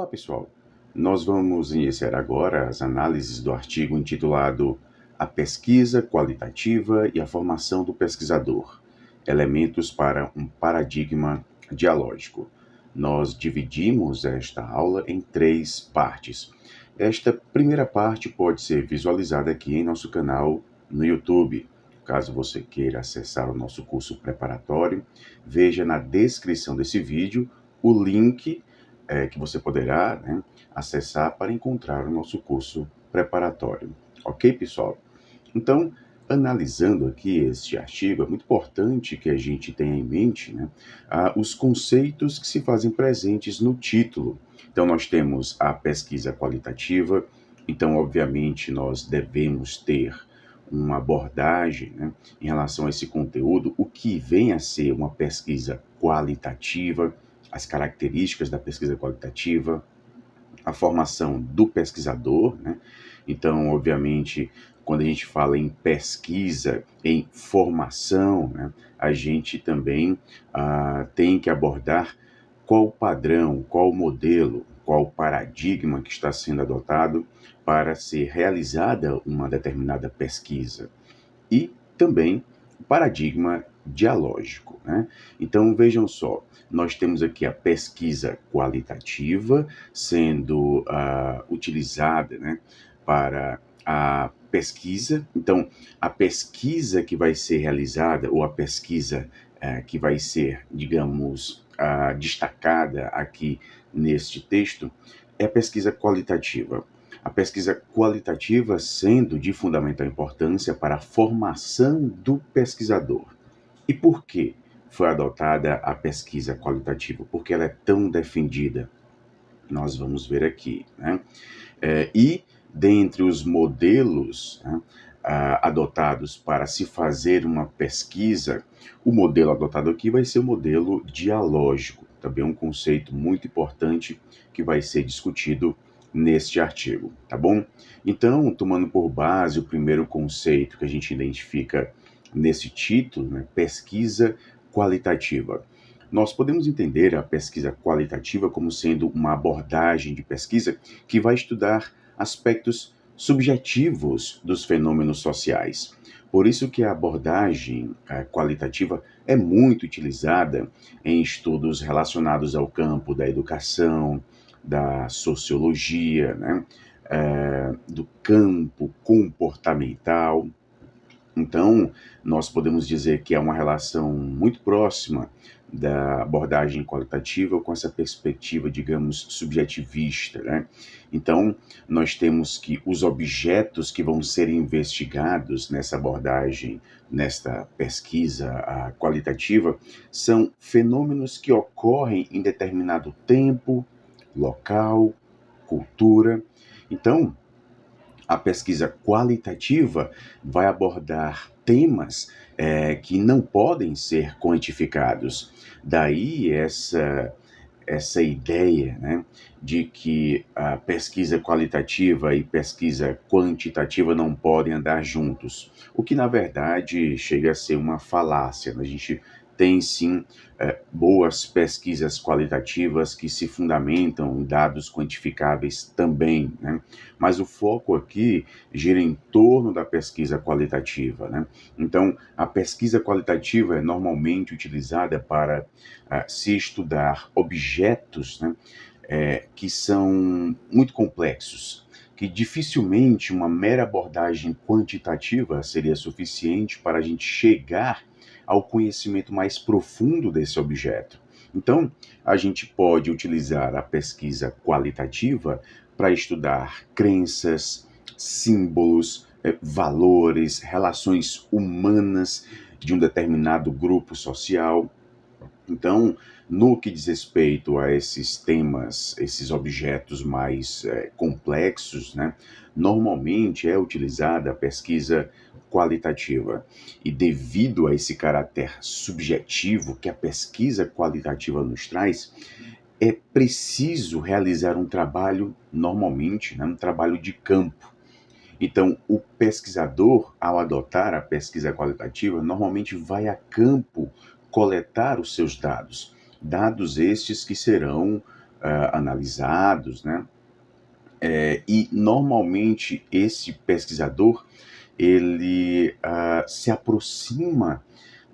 pessoal, nós vamos iniciar agora as análises do artigo intitulado A Pesquisa Qualitativa e a Formação do Pesquisador, Elementos para um Paradigma Dialógico. Nós dividimos esta aula em 3 partes. Esta primeira parte pode ser visualizada aqui em nosso canal no YouTube. Caso você queira acessar o nosso curso preparatório, veja na descrição desse vídeo o link que você poderá, acessar para encontrar o nosso curso preparatório. Ok, pessoal? Então, analisando aqui este artigo, é muito importante que a gente tenha em mente os conceitos que se fazem presentes no título. Então, nós temos a pesquisa qualitativa, então, obviamente, nós devemos ter uma abordagem em relação a esse conteúdo, o que vem a ser uma pesquisa qualitativa, as características da pesquisa qualitativa, a formação do pesquisador, Então, obviamente, quando a gente fala em pesquisa, em formação, a gente também tem que abordar qual o padrão, qual o modelo, qual o paradigma que está sendo adotado para ser realizada uma determinada pesquisa. E também o paradigma dialógico. Então, vejam só, nós temos aqui a pesquisa qualitativa sendo utilizada para a pesquisa. Então, a pesquisa que vai ser realizada, ou a pesquisa que vai ser, digamos, destacada aqui neste texto, é a pesquisa qualitativa. A pesquisa qualitativa sendo de fundamental importância para a formação do pesquisador. E por que foi adotada a pesquisa qualitativa? Porque ela é tão defendida. Nós vamos ver aqui. E dentre os modelos adotados para se fazer uma pesquisa, o modelo adotado aqui vai ser o modelo dialógico. Também um conceito muito importante que vai ser discutido neste artigo, tá bom? Então, tomando por base o primeiro conceito que a gente identifica nesse título, pesquisa qualitativa. Nós podemos entender a pesquisa qualitativa como sendo uma abordagem de pesquisa que vai estudar aspectos subjetivos dos fenômenos sociais. Por isso que a abordagem qualitativa é muito utilizada em estudos relacionados ao campo da educação, da sociologia, do campo comportamental. Então, nós podemos dizer que é uma relação muito próxima da abordagem qualitativa com essa perspectiva, digamos, subjetivista. Então, nós temos que os objetos que vão ser investigados nessa abordagem, nesta pesquisa qualitativa, são fenômenos que ocorrem em determinado tempo, local, cultura. Então, a pesquisa qualitativa vai abordar temas que não podem ser quantificados. Daí essa ideia de que a pesquisa qualitativa e pesquisa quantitativa não podem andar juntos, o que na verdade chega a ser uma falácia. A gente tem sim boas pesquisas qualitativas que se fundamentam em dados quantificáveis também, mas o foco aqui gira em torno da pesquisa qualitativa. Então, a pesquisa qualitativa é normalmente utilizada para se estudar objetos que são muito complexos, que dificilmente uma mera abordagem quantitativa seria suficiente para a gente chegar ao conhecimento mais profundo desse objeto. Então, a gente pode utilizar a pesquisa qualitativa para estudar crenças, símbolos, valores, relações humanas de um determinado grupo social. Então, no que diz respeito a esses temas, esses objetos mais complexos, normalmente é utilizada a pesquisa qualitativa. E devido a esse caráter subjetivo que a pesquisa qualitativa nos traz, é preciso realizar um trabalho, normalmente, um trabalho de campo. Então, o pesquisador, ao adotar a pesquisa qualitativa, normalmente vai a campo coletar os seus dados. Dados estes que serão analisados, né? E normalmente esse pesquisador ele se aproxima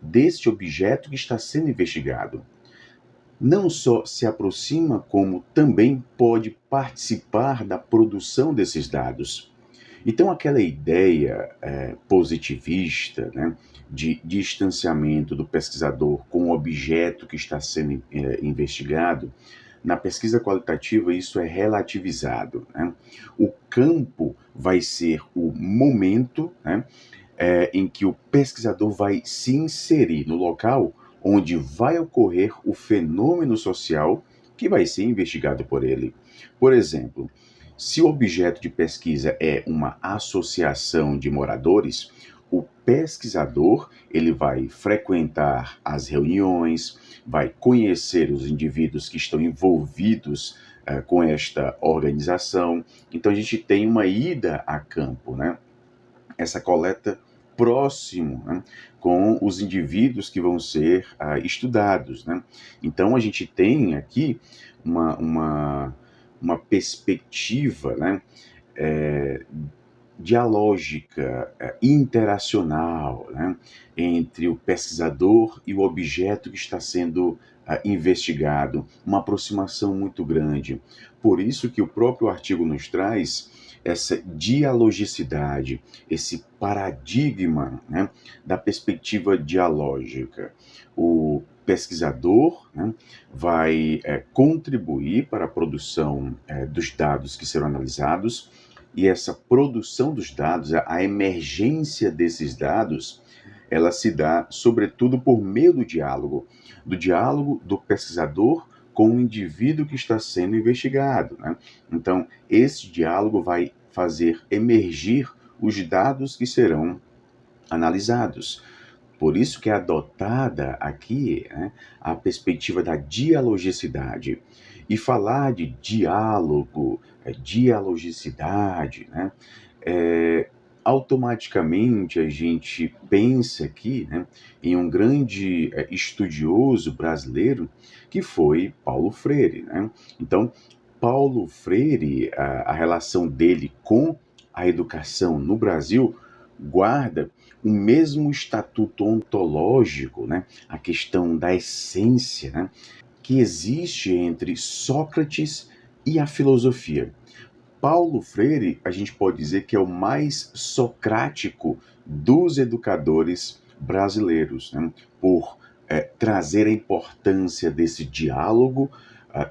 deste objeto que está sendo investigado. Não só se aproxima, como também pode participar da produção desses dados. Então, aquela ideia positivista, né, de distanciamento do pesquisador com o objeto que está sendo investigado, na pesquisa qualitativa isso é relativizado, né? O campo vai ser o momento, né, em que o pesquisador vai se inserir no local onde vai ocorrer o fenômeno social que vai ser investigado por ele. Por exemplo, se o objeto de pesquisa é uma associação de moradores, o pesquisador ele vai frequentar as reuniões, vai conhecer os indivíduos que estão envolvidos com esta organização. Então a gente tem uma ida a campo, né? Essa coleta próximo, né, com os indivíduos que vão ser estudados, né? Então a gente tem aqui uma perspectiva, né, é, dialógica, interacional, né, entre o pesquisador e o objeto que está sendo investigado, uma aproximação muito grande. Por isso que o próprio artigo nos traz essa dialogicidade, esse paradigma, né, da perspectiva dialógica. O pesquisador, né, vai contribuir para a produção dos dados que serão analisados, e essa produção dos dados, a emergência desses dados, ela se dá sobretudo por meio do diálogo do pesquisador com o indivíduo que está sendo investigado, né? Então, esse diálogo vai fazer emergir os dados que serão analisados. Por isso que é adotada aqui, né, a perspectiva da dialogicidade. E falar de diálogo, dialogicidade, né, automaticamente a gente pensa aqui, né, em um grande estudioso brasileiro que foi Paulo Freire, né? Então, Paulo Freire, a relação dele com a educação no Brasil guarda o mesmo estatuto ontológico, né, a questão da essência, né, que existe entre Sócrates e a filosofia. Paulo Freire, a gente pode dizer que é o mais socrático dos educadores brasileiros, né, por trazer a importância desse diálogo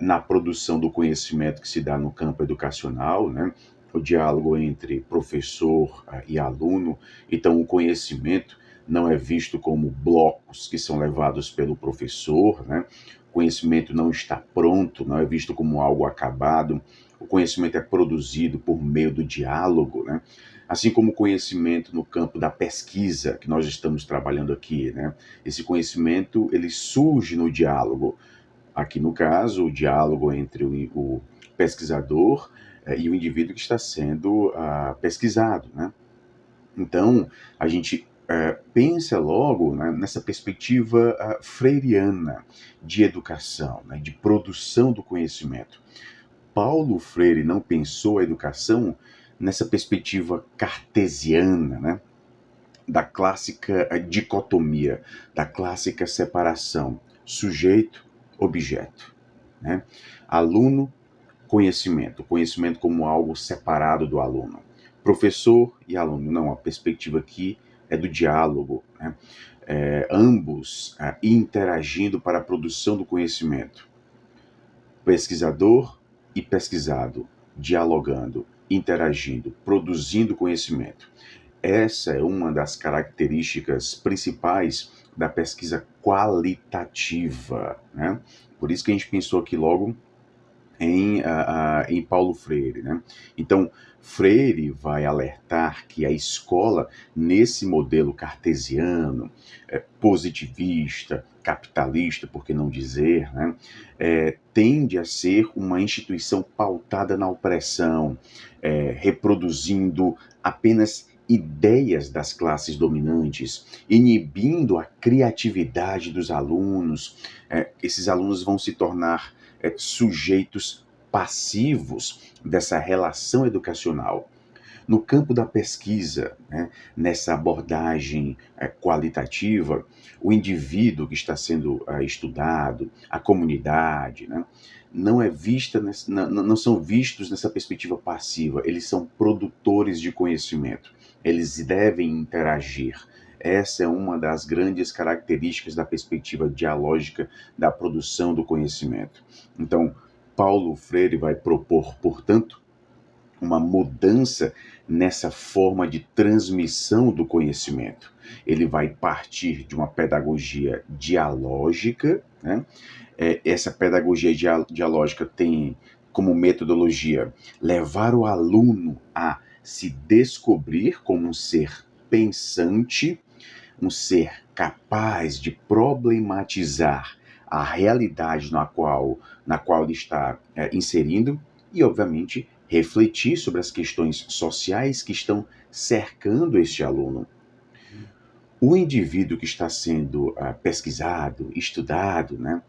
na produção do conhecimento que se dá no campo educacional, né, o diálogo entre professor e aluno. Então, o conhecimento não é visto como blocos que são levados pelo professor, né? O conhecimento não está pronto, não é visto como algo acabado. O conhecimento é produzido por meio do diálogo, né? Assim como o conhecimento no campo da pesquisa, que nós estamos trabalhando aqui, né? Esse conhecimento, ele surge no diálogo. Aqui, no caso, o diálogo entre o pesquisador e o indivíduo que está sendo pesquisado, né? Então, a gente pensa logo, né, nessa perspectiva freiriana de educação, né, de produção do conhecimento. Paulo Freire não pensou a educação nessa perspectiva cartesiana, né, da clássica dicotomia, da clássica separação sujeito-objeto, né? Aluno, conhecimento como algo separado do aluno. Professor e aluno, não, a perspectiva aqui é do diálogo, né? Ambos interagindo para a produção do conhecimento. Pesquisador e pesquisado, dialogando, interagindo, produzindo conhecimento. Essa é uma das características principais da pesquisa qualitativa, né? Por isso que a gente pensou aqui logo em Paulo Freire, né? Então, Freire vai alertar que a escola, nesse modelo cartesiano, positivista, capitalista, por que não dizer, né? Tende a ser uma instituição pautada na opressão, reproduzindo apenas ideias das classes dominantes, inibindo a criatividade dos alunos. Esses alunos vão se tornar sujeitos passivos dessa relação educacional. No campo da pesquisa, né, nessa abordagem qualitativa, o indivíduo que está sendo estudado, a comunidade, né, não é vista não são vistos nessa perspectiva passiva, eles são produtores de conhecimento, eles devem interagir. Essa é uma das grandes características da perspectiva dialógica da produção do conhecimento. Então, Paulo Freire vai propor, portanto, uma mudança nessa forma de transmissão do conhecimento. Ele vai partir de uma pedagogia dialógica, né? Essa pedagogia dialógica tem como metodologia levar o aluno a se descobrir como um ser pensante, um ser capaz de problematizar a realidade na qual ele está inserindo e, obviamente, refletir sobre as questões sociais que estão cercando este aluno. O indivíduo que está sendo pesquisado, estudado, né,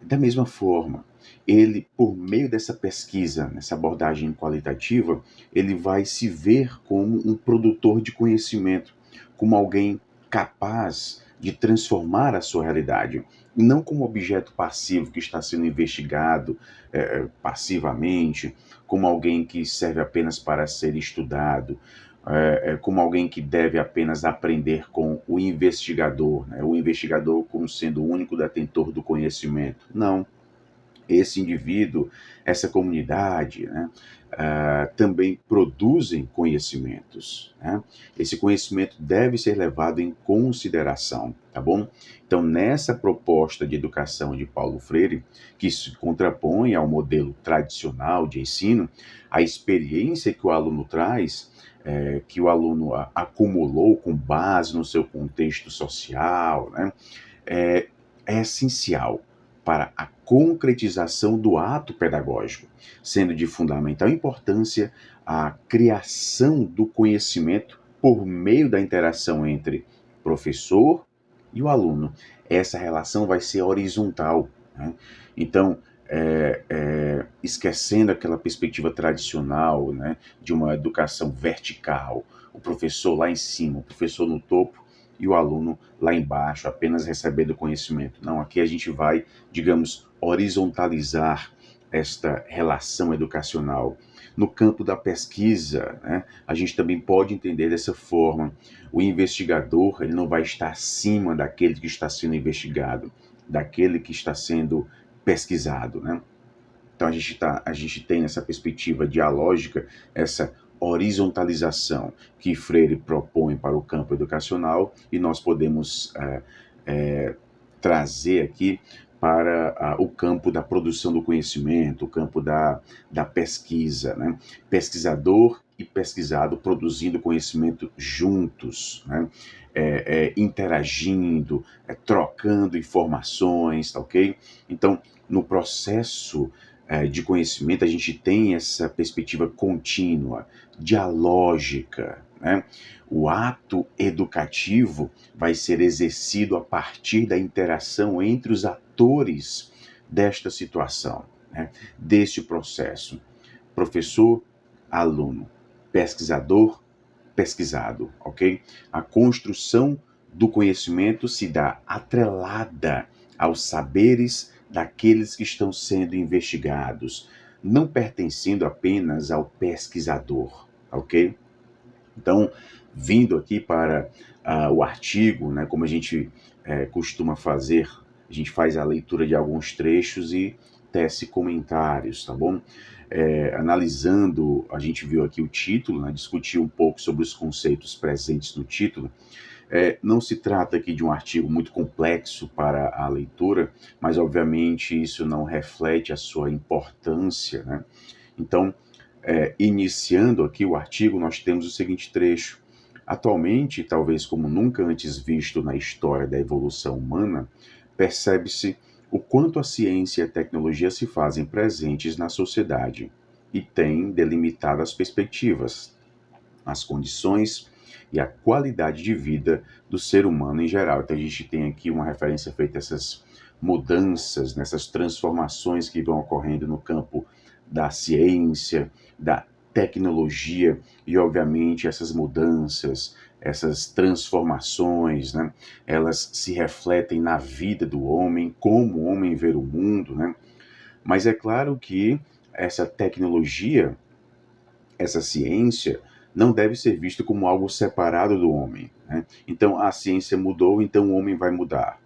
da mesma forma, ele, por meio dessa pesquisa, nessa abordagem qualitativa, ele vai se ver como um produtor de conhecimento, como alguém capaz de transformar a sua realidade, não como objeto passivo que está sendo investigado passivamente, como alguém que serve apenas para ser estudado, como alguém que deve apenas aprender com o investigador, né? O investigador como sendo o único detentor do conhecimento. Não. Esse indivíduo, essa comunidade, né, também produzem conhecimentos, né? Esse conhecimento deve ser levado em consideração, tá bom? Então, nessa proposta de educação de Paulo Freire, que se contrapõe ao modelo tradicional de ensino, a experiência que o aluno traz, que o aluno acumulou com base no seu contexto social, né, é essencial para a concretização do ato pedagógico, sendo de fundamental importância a criação do conhecimento por meio da interação entre professor e o aluno. Essa relação vai ser horizontal, né? Então, esquecendo aquela perspectiva tradicional, né, de uma educação vertical, o professor lá em cima, o professor no topo, e o aluno lá embaixo, apenas recebendo conhecimento. Não, aqui a gente vai, digamos, horizontalizar esta relação educacional. No campo da pesquisa, né, a gente também pode entender dessa forma. O investigador, ele não vai estar acima daquele que está sendo investigado, daquele que está sendo pesquisado, né? Então a gente tem nessa perspectiva dialógica essa horizontalização que Freire propõe para o campo educacional e nós podemos trazer aqui para o campo da produção do conhecimento, o campo da pesquisa, né? Pesquisador e pesquisado produzindo conhecimento juntos, né? Interagindo, trocando informações, tá ok? Então, no processo de conhecimento, a gente tem essa perspectiva contínua, dialógica, né? O ato educativo vai ser exercido a partir da interação entre os atores desta situação, né? Deste processo. Professor, aluno, pesquisador, pesquisado, ok? A construção do conhecimento se dá atrelada aos saberes daqueles que estão sendo investigados, não pertencendo apenas ao pesquisador, ok? Então, vindo aqui para o artigo, né, como a gente costuma fazer, a gente faz a leitura de alguns trechos e tece comentários, tá bom? Analisando, a gente viu aqui o título, né, discutiu um pouco sobre os conceitos presentes no título. Não se trata aqui de um artigo muito complexo para a leitura, mas obviamente isso não reflete a sua importância, né? Então, iniciando aqui o artigo, nós temos o seguinte trecho. Atualmente, talvez como nunca antes visto na história da evolução humana, percebe-se o quanto a ciência e a tecnologia se fazem presentes na sociedade e têm delimitado as perspectivas, as condições e a qualidade de vida do ser humano em geral. Então a gente tem aqui uma referência feita a essas mudanças, nessas transformações que vão ocorrendo no campo da ciência, da tecnologia, e obviamente essas mudanças, essas transformações, né, elas se refletem na vida do homem, como o homem vê o mundo, né? Mas é claro que essa tecnologia, essa ciência, não deve ser visto como algo separado do homem, né? Então a ciência mudou, então o homem vai mudar.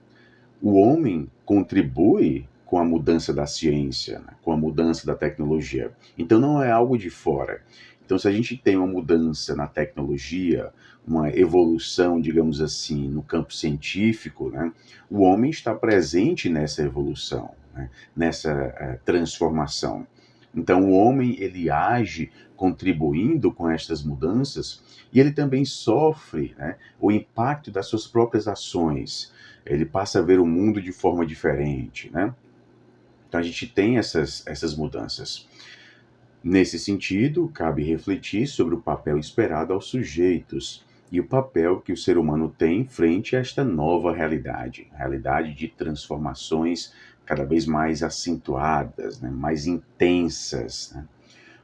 O homem contribui com a mudança da ciência, né, com a mudança da tecnologia. Então não é algo de fora. Então, se a gente tem uma mudança na tecnologia, uma evolução, digamos assim, no campo científico, né, o homem está presente nessa evolução, né, nessa transformação. Então, o homem ele age contribuindo com estas mudanças e ele também sofre, né, o impacto das suas próprias ações. Ele passa a ver o mundo de forma diferente, né? Então a gente tem essas mudanças. Nesse sentido, cabe refletir sobre o papel esperado aos sujeitos e o papel que o ser humano tem frente a esta nova realidade, realidade de transformações cada vez mais acentuadas, né, mais intensas, né?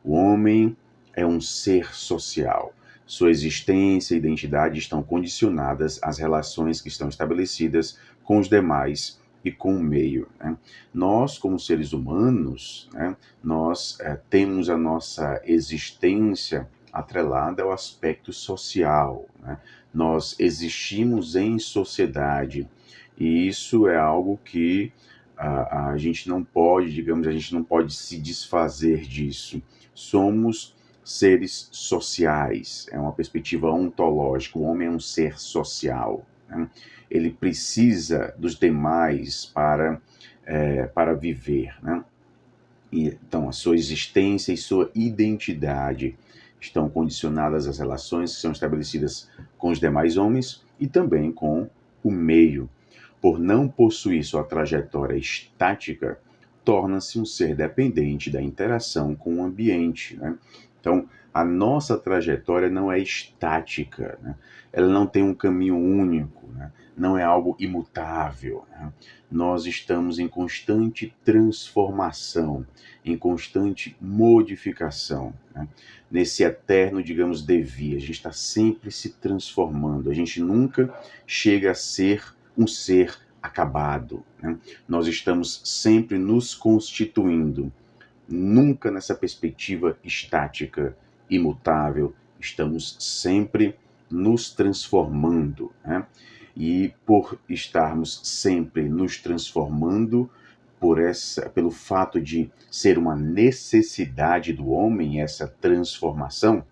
O homem é um ser social. Sua existência e identidade estão condicionadas às relações que estão estabelecidas com os demais e com o meio, né? Nós, como seres humanos, né, nós temos a nossa existência atrelada ao aspecto social, né? Nós existimos em sociedade e isso é algo que a gente não pode, digamos, a gente não pode se desfazer disso. Somos seres sociais, é uma perspectiva ontológica. O homem é um ser social, né? Ele precisa dos demais para viver, né? Então, a sua existência e sua identidade estão condicionadas às relações que são estabelecidas com os demais homens e também com o meio. Por não possuir sua trajetória estática, torna-se um ser dependente da interação com o ambiente, né? Então, a nossa trajetória não é estática, né? Ela não tem um caminho único, né? Não é algo imutável, né? Nós estamos em constante transformação, em constante modificação, né? Nesse eterno, digamos, devir. A gente está sempre se transformando, a gente nunca chega a ser um ser acabado, né? Nós estamos sempre nos constituindo, nunca nessa perspectiva estática, imutável, estamos sempre nos transformando, né? E por estarmos sempre nos transformando, pelo fato de ser uma necessidade do homem essa transformação,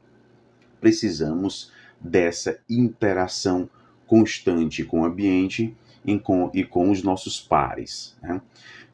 precisamos dessa interação constante com o ambiente e com os nossos pares, né?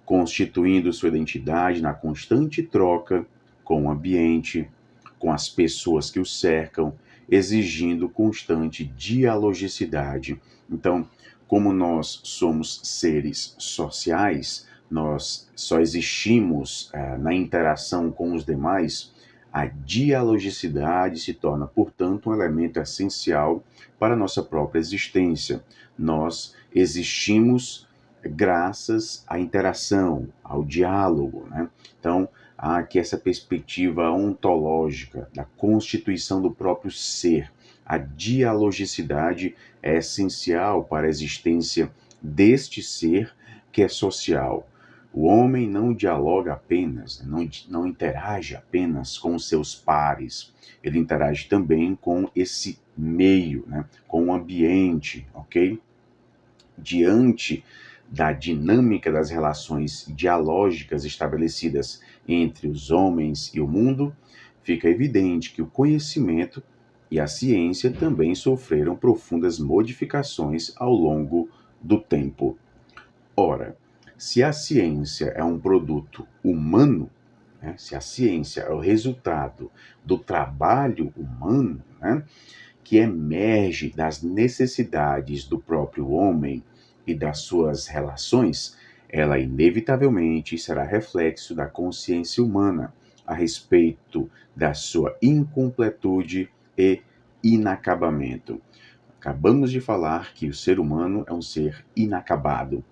Constituindo sua identidade na constante troca com o ambiente, com as pessoas que o cercam, exigindo constante dialogicidade. Então, como nós somos seres sociais, nós só existimos na interação com os demais, a dialogicidade se torna, portanto, um elemento essencial para a nossa própria existência. Nós existimos graças à interação, ao diálogo, né? Então, há aqui essa perspectiva ontológica da constituição do próprio ser. A dialogicidade é essencial para a existência deste ser que é social. O homem não dialoga apenas, não interage apenas com os seus pares, ele interage também com esse meio, né? Com o ambiente, ok? Diante da dinâmica das relações dialógicas estabelecidas entre os homens e o mundo, fica evidente que o conhecimento e a ciência também sofreram profundas modificações ao longo do tempo. Ora, se a ciência é um produto humano, né, se a ciência é o resultado do trabalho humano, né, que emerge das necessidades do próprio homem e das suas relações, ela inevitavelmente será reflexo da consciência humana a respeito da sua incompletude e inacabamento. Acabamos de falar que o ser humano é um ser inacabado.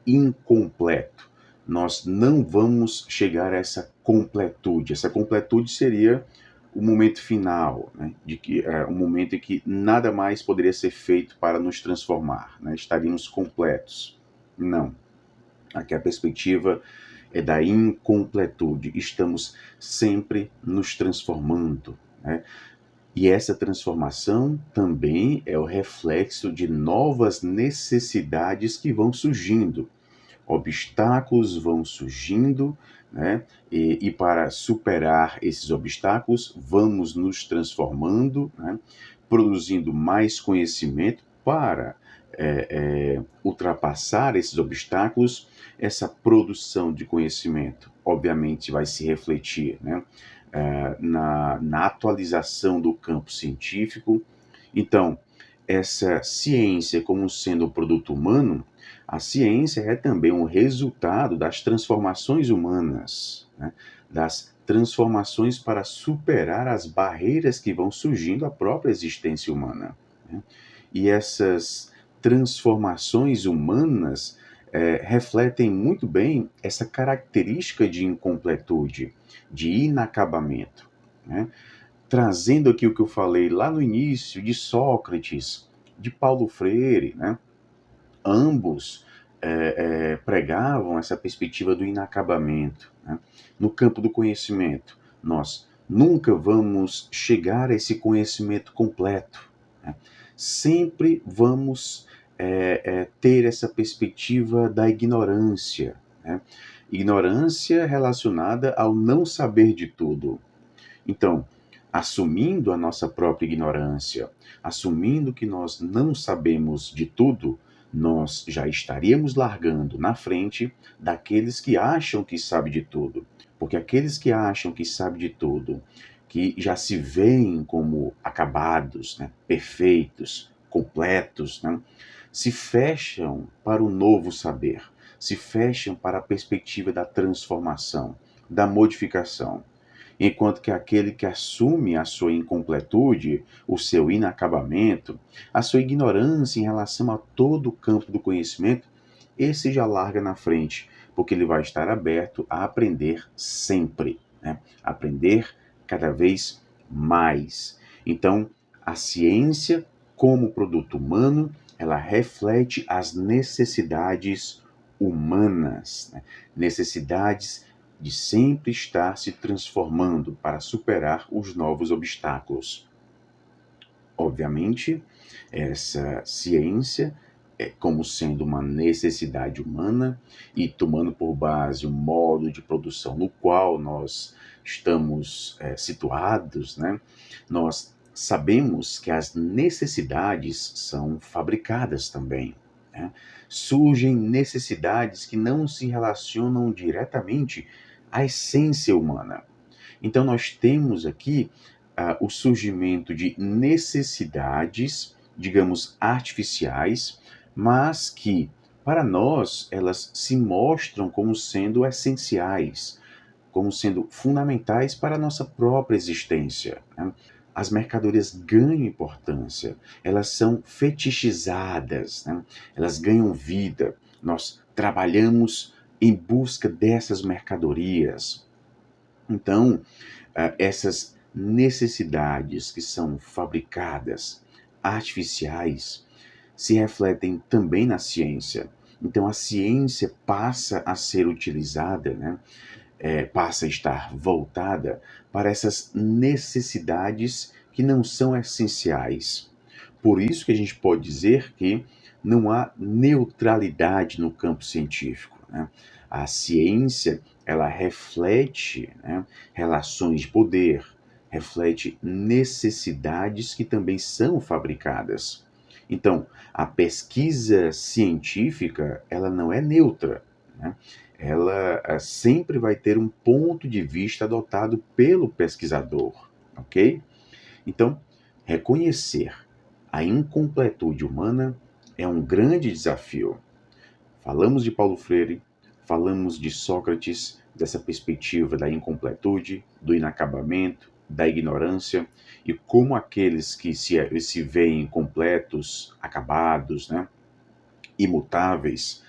incompleto. Nós não vamos chegar a essa completude. Essa completude seria o momento final, né? De que é um momento em que nada mais poderia ser feito para nos transformar, né? Estaríamos completos. Não. Aqui a perspectiva é da incompletude. Estamos sempre nos transformando, né? E essa transformação também é o reflexo de novas necessidades que vão surgindo. Obstáculos vão surgindo, né? E para superar esses obstáculos, vamos nos transformando, né? Produzindo mais conhecimento para ultrapassar esses obstáculos. Essa produção de conhecimento, obviamente, vai se refletir, né? Na atualização do campo científico. Então, essa ciência como sendo o produto humano, a ciência é também um resultado das transformações humanas, né? Das transformações para superar as barreiras que vão surgindo à própria existência humana, né? E essas transformações humanas refletem muito bem essa característica de incompletude, de inacabamento, né? Trazendo aqui o que eu falei lá no início de Sócrates, de Paulo Freire, né? Ambos pregavam essa perspectiva do inacabamento, né? No campo do conhecimento, nós nunca vamos chegar a esse conhecimento completo, né? Sempre vamos ter essa perspectiva da ignorância, né? Ignorância relacionada ao não saber de tudo. Então, assumindo a nossa própria ignorância, assumindo que nós não sabemos de tudo, nós já estaríamos largando na frente daqueles que acham que sabem de tudo. Porque aqueles que acham que sabem de tudo, que já se veem como acabados, né, perfeitos, completos, né, se fecham para o novo saber, se fecham para a perspectiva da transformação, da modificação. Enquanto que aquele que assume a sua incompletude, o seu inacabamento, a sua ignorância em relação a todo o campo do conhecimento, esse já larga na frente, porque ele vai estar aberto a aprender sempre, né? Aprender cada vez mais. Então, a ciência, como produto humano, ela reflete as necessidades humanas, né? Necessidades de sempre estar se transformando para superar os novos obstáculos. Obviamente, essa ciência é como sendo uma necessidade humana e tomando por base o modo de produção no qual nós estamos situados, né? Nós sabemos que as necessidades são fabricadas também, né? Surgem necessidades que não se relacionam diretamente à essência humana. Então, nós temos aqui o surgimento de necessidades, digamos, artificiais, mas que, para nós, elas se mostram como sendo essenciais, como sendo fundamentais para a nossa própria existência, né? As mercadorias ganham importância, elas são fetichizadas, né? Elas ganham vida. Nós trabalhamos em busca dessas mercadorias. Então, essas necessidades que são fabricadas, artificiais, se refletem também na ciência. Então, a ciência passa a ser utilizada, né? Passa a estar voltada para essas necessidades que não são essenciais. Por isso que a gente pode dizer que não há neutralidade no campo científico, né? A ciência, ela reflete, né, relações de poder, reflete necessidades que também são fabricadas. Então, a pesquisa científica, ela não é neutra, né? Ela sempre vai ter um ponto de vista adotado pelo pesquisador, ok? Então, reconhecer a incompletude humana é um grande desafio. Falamos de Paulo Freire, falamos de Sócrates, dessa perspectiva da incompletude, do inacabamento, da ignorância, e como aqueles que se veem completos, acabados, né, imutáveis,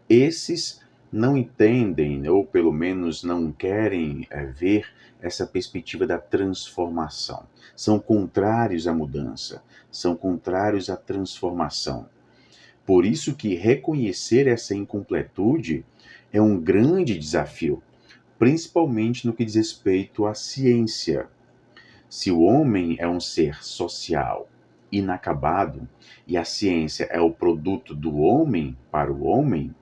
Esses não entendem, ou pelo menos não querem ver essa perspectiva da transformação. São contrários à mudança, são contrários à transformação. Por isso que reconhecer essa incompletude é um grande desafio, principalmente no que diz respeito à ciência. Se o homem é um ser social, inacabado, e a ciência é o produto do homem para o homem,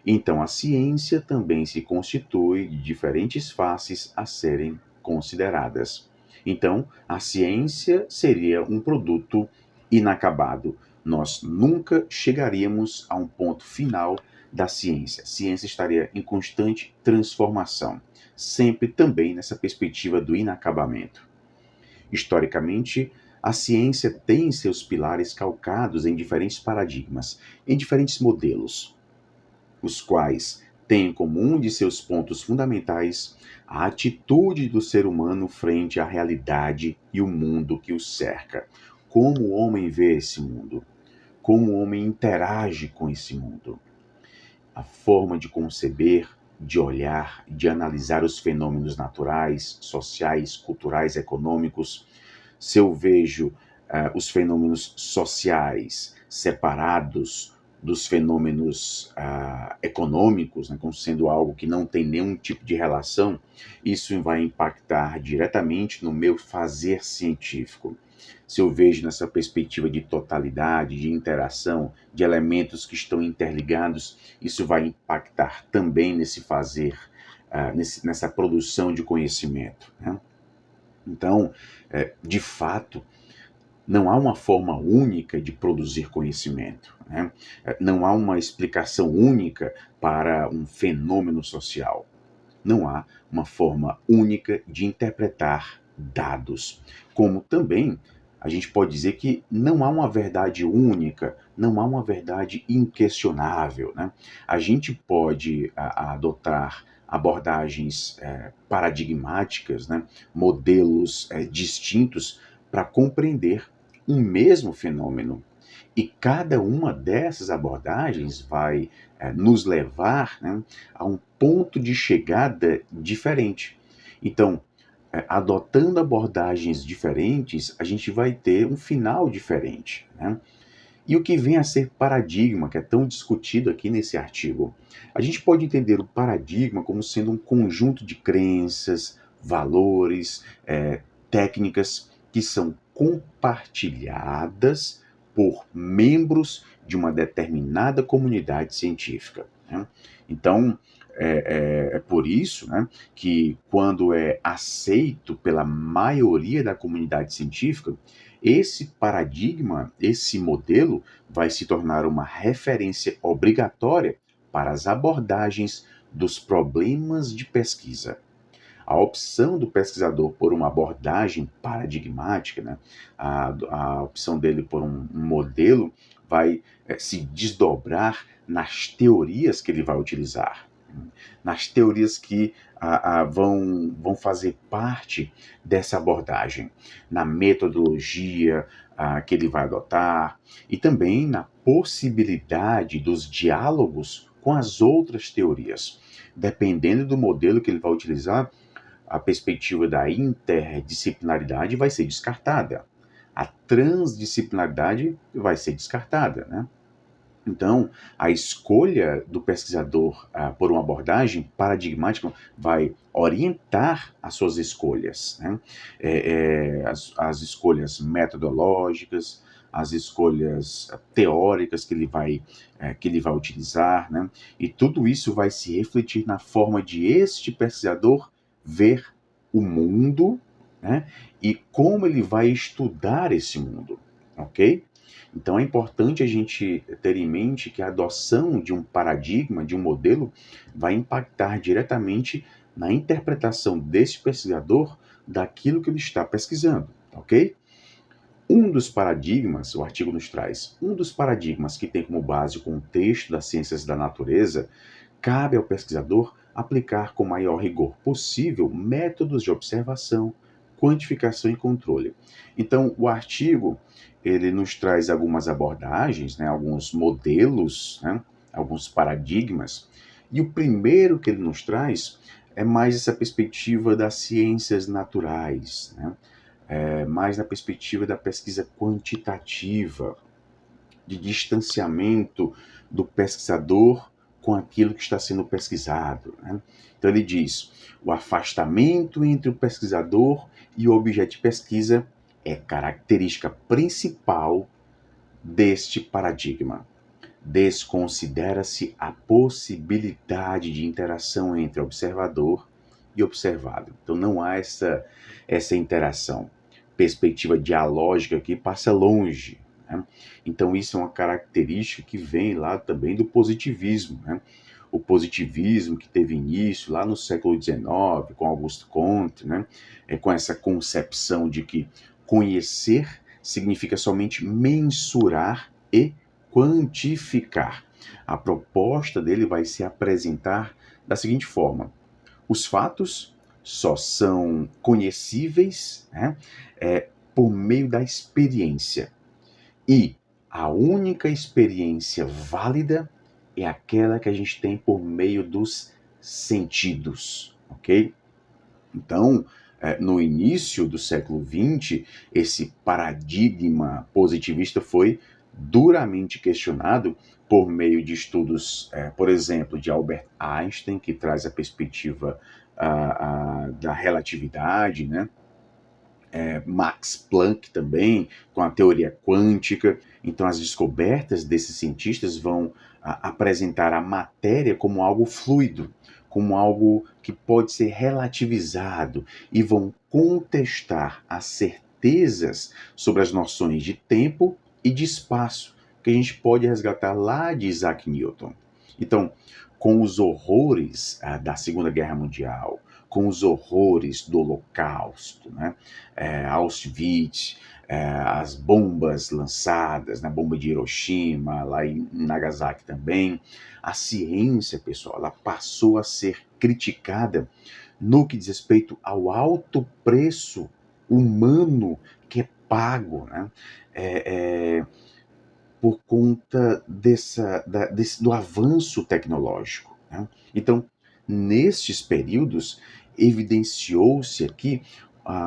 então a ciência também se constitui de diferentes faces a serem consideradas. Então, a ciência seria um produto inacabado. Nós nunca chegaríamos a um ponto final da ciência. A ciência estaria em constante transformação, sempre também nessa perspectiva do inacabamento. Historicamente, a ciência tem seus pilares calcados em diferentes paradigmas, em diferentes modelos, os quais têm como um de seus pontos fundamentais a atitude do ser humano frente à realidade e o mundo que o cerca. Como o homem vê esse mundo? Como o homem interage com esse mundo? A forma de conceber, de olhar, de analisar os fenômenos naturais, sociais, culturais, econômicos. Se eu vejo os fenômenos sociais separados dos fenômenos econômicos, né, como sendo algo que não tem nenhum tipo de relação, isso vai impactar diretamente no meu fazer científico. Se eu vejo nessa perspectiva de totalidade, de interação, de elementos que estão interligados, isso vai impactar também nesse fazer, nessa produção de conhecimento, né? Então, de fato, não há uma forma única de produzir conhecimento, né? Não há uma explicação única para um fenômeno social. Não há uma forma única de interpretar dados. Como também a gente pode dizer que não há uma verdade única, não há uma verdade inquestionável, né? A gente pode adotar abordagens paradigmáticas, né? Modelos distintos para compreender um mesmo fenômeno. E cada uma dessas abordagens vai nos levar, né, a um ponto de chegada diferente. Então, adotando abordagens diferentes, a gente vai ter um final diferente, né? E o que vem a ser paradigma, que é tão discutido aqui nesse artigo? A gente pode entender o paradigma como sendo um conjunto de crenças, valores, técnicas que são compartilhadas por membros de uma determinada comunidade científica, né? Então, é por isso, né, que quando é aceito pela maioria da comunidade científica, esse paradigma, esse modelo, vai se tornar uma referência obrigatória para as abordagens dos problemas de pesquisa. A opção do pesquisador por uma abordagem paradigmática, né, a opção dele por um modelo, vai se desdobrar nas teorias que ele vai utilizar, nas teorias que vão fazer parte dessa abordagem, na metodologia que ele vai adotar e também na possibilidade dos diálogos com as outras teorias. Dependendo do modelo que ele vai utilizar, a perspectiva da interdisciplinaridade vai ser descartada. A transdisciplinaridade vai ser descartada, né? Então, a escolha do pesquisador por uma abordagem paradigmática vai orientar as suas escolhas, né? As escolhas metodológicas, as escolhas teóricas que ele vai utilizar, né? E tudo isso vai se refletir na forma de este pesquisador ver o mundo, né? E como ele vai estudar esse mundo, ok? Então é importante a gente ter em mente que a adoção de um paradigma, de um modelo, vai impactar diretamente na interpretação desse pesquisador daquilo que ele está pesquisando, ok? Um dos paradigmas, o artigo nos traz, um dos paradigmas que tem como base o contexto das ciências da natureza, cabe ao pesquisador aplicar com o maior rigor possível métodos de observação, quantificação e controle. Então, o artigo ele nos traz algumas abordagens, né, alguns modelos, né, alguns paradigmas, e o primeiro que ele nos traz é mais essa perspectiva das ciências naturais, né? Mais na perspectiva da pesquisa quantitativa, de distanciamento do pesquisador com aquilo que está sendo pesquisado, né? Então ele diz, o afastamento entre o pesquisador e o objeto de pesquisa é característica principal deste paradigma. Desconsidera-se a possibilidade de interação entre observador e observado. Então não há essa interação. Perspectiva dialógica que passa longe, né? Então isso é uma característica que vem lá também do positivismo, né? O positivismo que teve início lá no século XIX, com Auguste Comte, né? Com essa concepção de que conhecer significa somente mensurar e quantificar. A proposta dele vai se apresentar da seguinte forma: os fatos só são conhecíveis, né, por meio da experiência. E a única experiência válida é aquela que a gente tem por meio dos sentidos, ok? Então, no início do século XX, esse paradigma positivista foi duramente questionado por meio de estudos, por exemplo, de Albert Einstein, que traz a perspectiva da relatividade, né? Max Planck também, com a teoria quântica. Então, as descobertas desses cientistas vão apresentar a matéria como algo fluido, como algo que pode ser relativizado, e vão contestar as certezas sobre as noções de tempo e de espaço, que a gente pode resgatar lá de Isaac Newton. Então, com os horrores da Segunda Guerra Mundial, com os horrores do Holocausto, né? Auschwitz, as bombas lançadas, na bomba de Hiroshima, lá em Nagasaki também, a ciência, pessoal, ela passou a ser criticada no que diz respeito ao alto preço humano que é pago, né? Por conta do avanço tecnológico, né? Então, nestes períodos, evidenciou-se aqui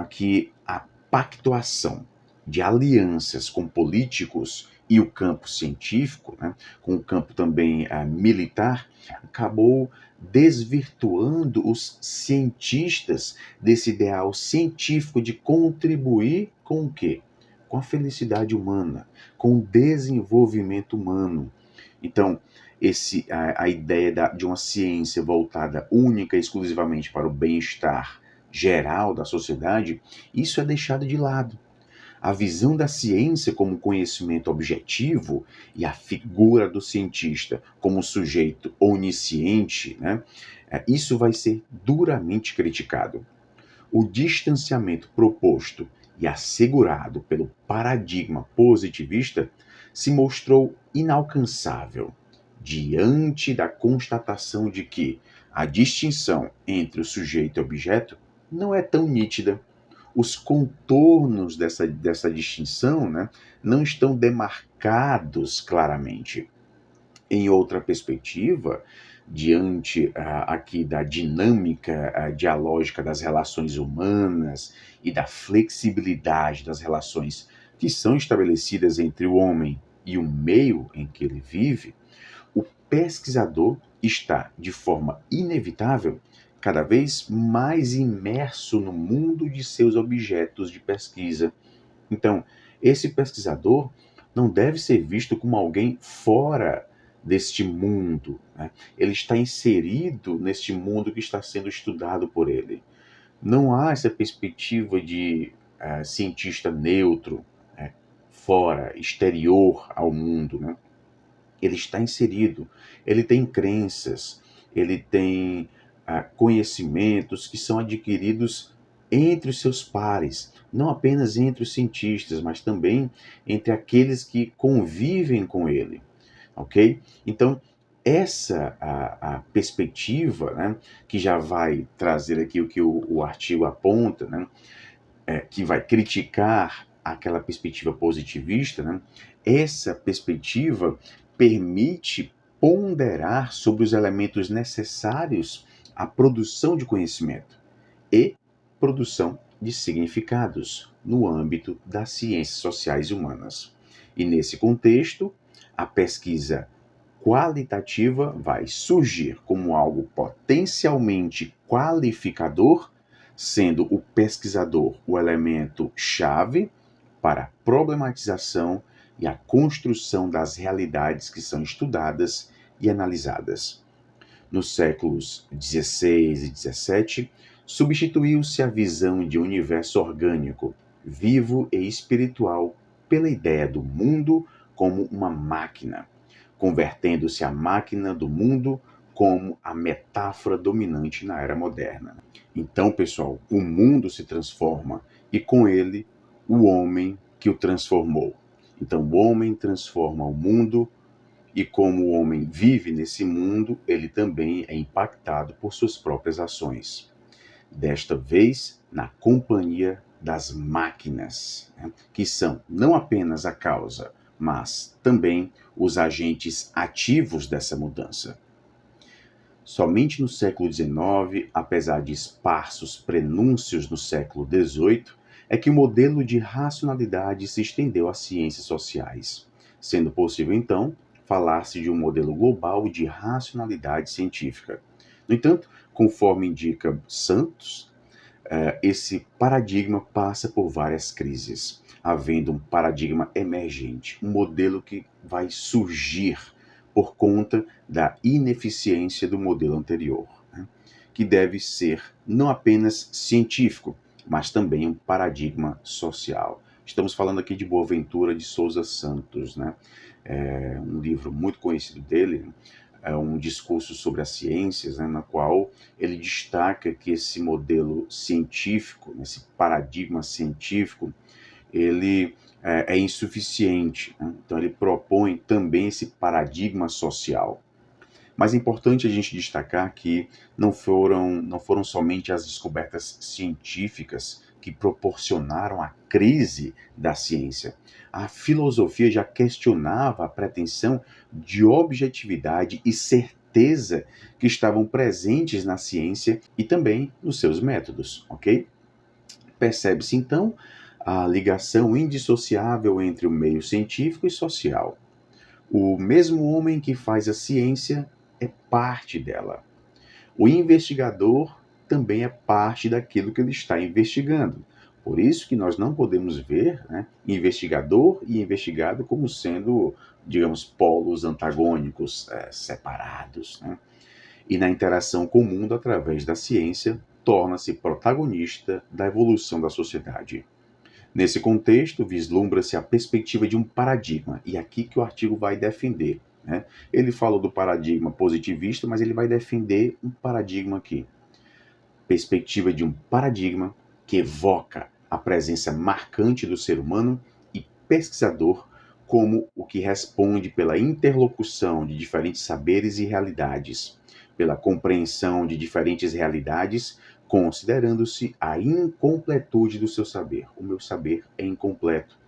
que a pactuação de alianças com políticos e o campo científico, né, com o campo também militar, acabou desvirtuando os cientistas desse ideal científico de contribuir com o quê? Com a felicidade humana, com o desenvolvimento humano. Então, a ideia de uma ciência voltada única e exclusivamente para o bem-estar geral da sociedade, isso é deixado de lado. A visão da ciência como conhecimento objetivo e a figura do cientista como sujeito onisciente, né, isso vai ser duramente criticado. O distanciamento proposto e assegurado pelo paradigma positivista se mostrou inalcançável diante da constatação de que a distinção entre o sujeito e objeto não é tão nítida. Os contornos dessa distinção, né, não estão demarcados claramente. Em outra perspectiva, diante aqui da dinâmica dialógica das relações humanas e da flexibilidade das relações que são estabelecidas entre o homem e o meio em que ele vive, o pesquisador está, de forma inevitável, cada vez mais imerso no mundo de seus objetos de pesquisa. Então, esse pesquisador não deve ser visto como alguém fora deste mundo, né? Ele está inserido neste mundo que está sendo estudado por ele. Não há essa perspectiva de cientista neutro, né? Fora, exterior ao mundo, né? Ele está inserido, ele tem crenças, ele tem conhecimentos que são adquiridos entre os seus pares, não apenas entre os cientistas, mas também entre aqueles que convivem com ele, ok? Então, essa a perspectiva, né, que já vai trazer aqui o que o artigo aponta, né, que vai criticar aquela perspectiva positivista, né, essa perspectiva permite ponderar sobre os elementos necessários à produção de conhecimento e produção de significados no âmbito das ciências sociais e humanas. E nesse contexto, a pesquisa qualitativa vai surgir como algo potencialmente qualificador, sendo o pesquisador o elemento chave para a problematização e a construção das realidades que são estudadas e analisadas. Nos séculos XVI e XVII, substituiu-se a visão de universo orgânico, vivo e espiritual pela ideia do mundo como uma máquina, convertendo-se a máquina do mundo como a metáfora dominante na era moderna. Então, pessoal, o mundo se transforma e com ele o homem que o transformou. Então, o homem transforma o mundo e como o homem vive nesse mundo, ele também é impactado por suas próprias ações. Desta vez, na companhia das máquinas, né, que são não apenas a causa, mas também os agentes ativos dessa mudança. Somente no século XIX, apesar de esparsos prenúncios no século XVIII, é que o modelo de racionalidade se estendeu às ciências sociais, sendo possível, então, falar-se de um modelo global de racionalidade científica. No entanto, conforme indica Santos, esse paradigma passa por várias crises, havendo um paradigma emergente, um modelo que vai surgir por conta da ineficiência do modelo anterior, né, que deve ser não apenas científico, mas também um paradigma social. Estamos falando aqui de Boaventura de Souza Santos, né? Um livro muito conhecido dele, é um discurso sobre as ciências, né, na qual ele destaca que esse modelo científico, esse paradigma científico, ele é insuficiente, né? Então ele propõe também esse paradigma social. Mas é importante a gente destacar que não foram somente as descobertas científicas que proporcionaram a crise da ciência. A filosofia já questionava a pretensão de objetividade e certeza que estavam presentes na ciência e também nos seus métodos, ok? Percebe-se então a ligação indissociável entre o meio científico e social. O mesmo homem que faz a ciência é parte dela. O investigador também é parte daquilo que ele está investigando. Por isso que nós não podemos ver, né, investigador e investigado como sendo, digamos, polos antagônicos, separados, né? E na interação com o mundo através da ciência, torna-se protagonista da evolução da sociedade. Nesse contexto, vislumbra-se a perspectiva de um paradigma, e aqui que o artigo vai defender, né? Ele falou do paradigma positivista, mas ele vai defender um paradigma aqui. Perspectiva de um paradigma que evoca a presença marcante do ser humano e pesquisador como o que responde pela interlocução de diferentes saberes e realidades, pela compreensão de diferentes realidades, considerando-se a incompletude do seu saber. O meu saber é incompleto.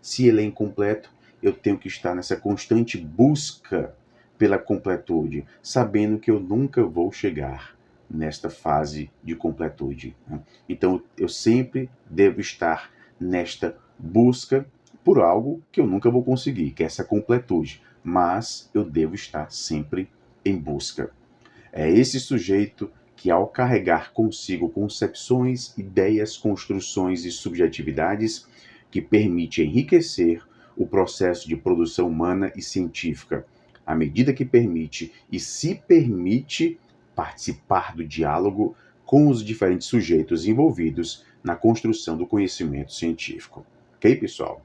Se ele é incompleto, eu tenho que estar nessa constante busca pela completude, sabendo que eu nunca vou chegar nesta fase de completude, né? Então, eu sempre devo estar nesta busca por algo que eu nunca vou conseguir, que é essa completude, mas eu devo estar sempre em busca. É esse sujeito que, ao carregar consigo concepções, ideias, construções e subjetividades, que permite enriquecer o processo de produção humana e científica, à medida que permite e se permite participar do diálogo com os diferentes sujeitos envolvidos na construção do conhecimento científico. Ok, pessoal?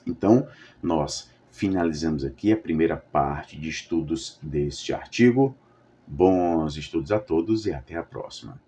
Então, nós finalizamos aqui a primeira parte de estudos deste artigo. Bons estudos a todos e até a próxima.